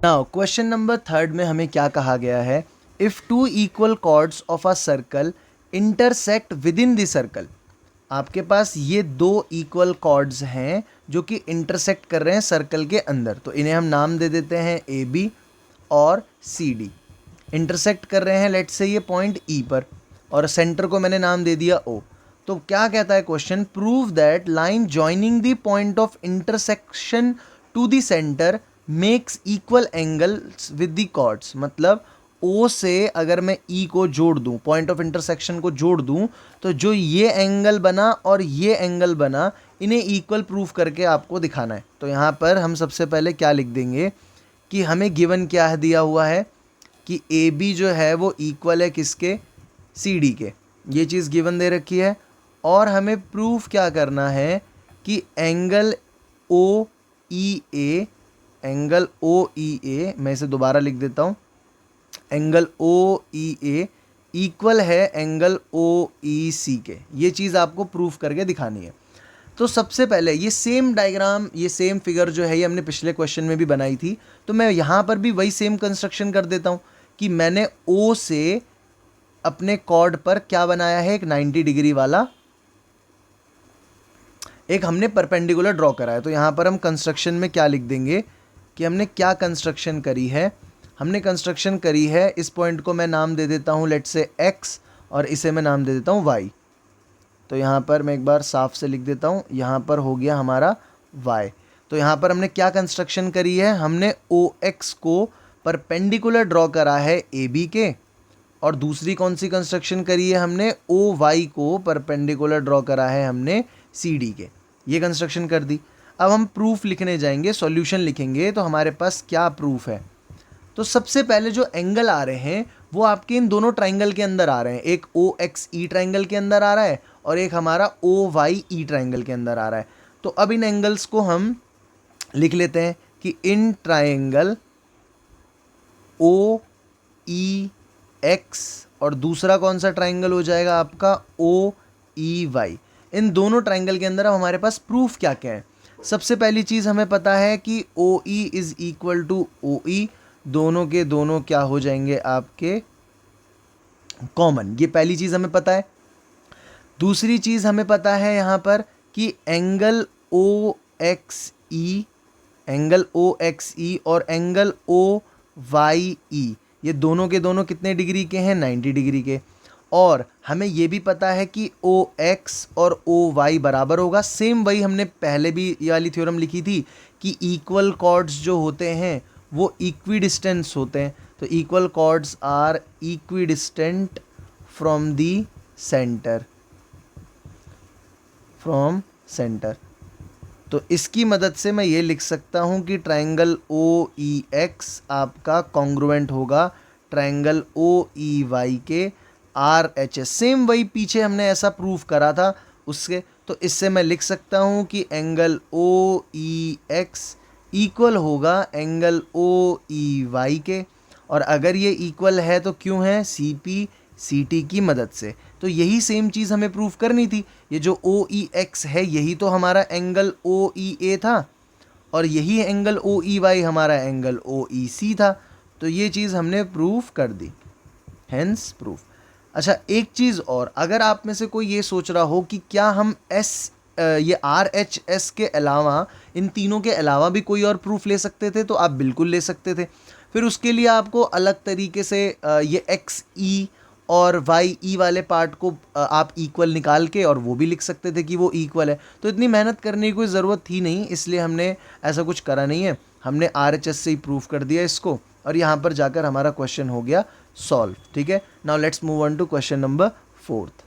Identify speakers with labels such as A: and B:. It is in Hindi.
A: नाउ क्वेश्चन नंबर 3 में हमें क्या कहा गया है, if two equal chords of a circle intersect within the circle. आपके पास ये दो इक्वल कॉर्ड्स हैं जो कि इंटरसेक्ट कर रहे हैं सर्कल के अंदर, तो इन्हें हम नाम दे देते हैं ए बी और सी डी। इंटरसेक्ट कर रहे हैं लेट से ये पॉइंट ई पर, और सेंटर को मैंने नाम दे दिया ओ। तो क्या कहता है question, prove that line joining the point of intersection to the centre makes equal angles with the chords. मतलब ओ से अगर मैं ई को जोड़ दूं, पॉइंट ऑफ इंटरसेक्शन को जोड़ दूं, तो जो ये एंगल बना और ये एंगल बना, इन्हें इक्वल प्रूफ करके आपको दिखाना है। तो यहाँ पर हम सबसे पहले क्या लिख देंगे कि हमें गिवन क्या दिया हुआ है कि ए बी जो है वो इक्वल है किसके, सी डी के। ये चीज़ गिवन दे रखी है, और हमें प्रूफ क्या करना है कि एंगल ओ ई ए, एंगल ओ ई ए, मैं इसे दोबारा लिख देता हूँ, एंगल ओ ई ए इक्वल है एंगल ओ ई सी के। ये चीज़ आपको प्रूफ करके दिखानी है। तो सबसे पहले ये सेम डायग्राम, ये सेम फिगर जो है, ये हमने पिछले क्वेश्चन में भी बनाई थी, तो मैं यहाँ पर भी वही सेम कंस्ट्रक्शन कर देता हूँ कि मैंने ओ से अपने कॉर्ड पर क्या बनाया है, एक 90 डिग्री वाला एक हमने परपेंडिकुलर ड्रॉ करा है। तो यहाँ पर हम कंस्ट्रक्शन में क्या लिख देंगे कि हमने क्या कंस्ट्रक्शन करी है। हमने कंस्ट्रक्शन करी है, इस पॉइंट को मैं नाम दे देता हूँ लेट से एक्स, और इसे मैं नाम दे देता हूँ वाई। तो यहाँ पर मैं एक बार साफ से लिख देता हूँ, यहाँ पर हो गया हमारा y। तो यहाँ पर हमने क्या कंस्ट्रक्शन करी है, हमने ओ एक्स को परपेंडिकुलर ड्रॉ करा है ए बी के, और दूसरी कौन सी कंस्ट्रक्शन करी है, हमने ओ वाई को परपेंडिकुलर ड्रॉ करा है हमने सी डी के। ये कंस्ट्रक्शन कर दी। अब हम प्रूफ लिखने जाएंगे, सॉल्यूशन लिखेंगे, तो हमारे पास क्या प्रूफ है। तो सबसे पहले जो एंगल आ रहे हैं वो आपके इन दोनों ट्राइंगल के अंदर आ रहे हैं, एक ओ एक्स ई ट्राइंगल के अंदर आ रहा है और एक हमारा ओ वाई ई ट्राइंगल के अंदर आ रहा है। तो अब इन एंगल्स को हम लिख लेते हैं कि in triangle O E x, और दूसरा कौन सा ट्राइंगल हो जाएगा आपका ओ ई वाई। इन दोनों ट्राइंगल के अंदर अब हमारे पास प्रूफ क्या क्या है। सबसे पहली चीज़ हमें पता है कि ओ E is equal two O ई, दोनों के दोनों क्या हो जाएंगे आपके कॉमन, ये पहली चीज़ हमें पता है। दूसरी चीज़ हमें पता है यहाँ पर कि एंगल ओ एक्स ई, एंगल ओ एक्स ई और एंगल ओ वाई ई, ये दोनों के दोनों कितने डिग्री के हैं, 90 डिग्री के। और हमें ये भी पता है कि ओ एक्स और ओ वाई बराबर होगा, सेम वही हमने पहले भी ये वाली थ्योरम लिखी थी कि इक्वल कॉर्ड्स जो होते हैं वो इक्विडिस्टेंस होते हैं। तो equal chords are equidistant from the centre, from centre. तो इसकी मदद से मैं ये लिख सकता हूँ कि ट्राइंगल ओ ई एक्स आपका कॉन्ग्रुएंट होगा ट्राइंगल ओ ई वाई के आर एच एस। सेम वही पीछे हमने ऐसा प्रूफ करा था उसके। तो इससे मैं लिख सकता हूँ कि एंगल ओ ई एक्स इक्वल होगा एंगल ओ ई वाई के, और अगर ये इक्वल है तो क्यों है, सी पी सी टी की मदद से। तो यही सेम चीज़ हमें प्रूफ करनी थी। ये जो ओ ई एक्स है यही तो हमारा एंगल ओ ई ए था, और यही एंगल ओ ई वाई हमारा एंगल ओ ई सी था। तो ये चीज़ हमने प्रूफ कर दी, हेंस प्रूफ। अच्छा, एक चीज़ और, अगर आप में से कोई ये सोच रहा हो कि क्या हम ये आर एच एस के अलावा, इन तीनों के अलावा भी कोई और प्रूफ ले सकते थे, तो आप बिल्कुल ले सकते थे। फिर उसके लिए आपको अलग तरीके से ये एक्स ई और वाई ई वाले पार्ट को आप इक्वल निकाल के और वो भी लिख सकते थे कि वो इक्वल है। तो इतनी मेहनत करने की कोई ज़रूरत थी नहीं, इसलिए हमने ऐसा कुछ करा नहीं है। हमने आर एच एस से ही प्रूफ कर दिया इसको, और यहाँ पर जाकर हमारा क्वेश्चन हो गया सॉल्व। ठीक है, now let's move on to question number 4।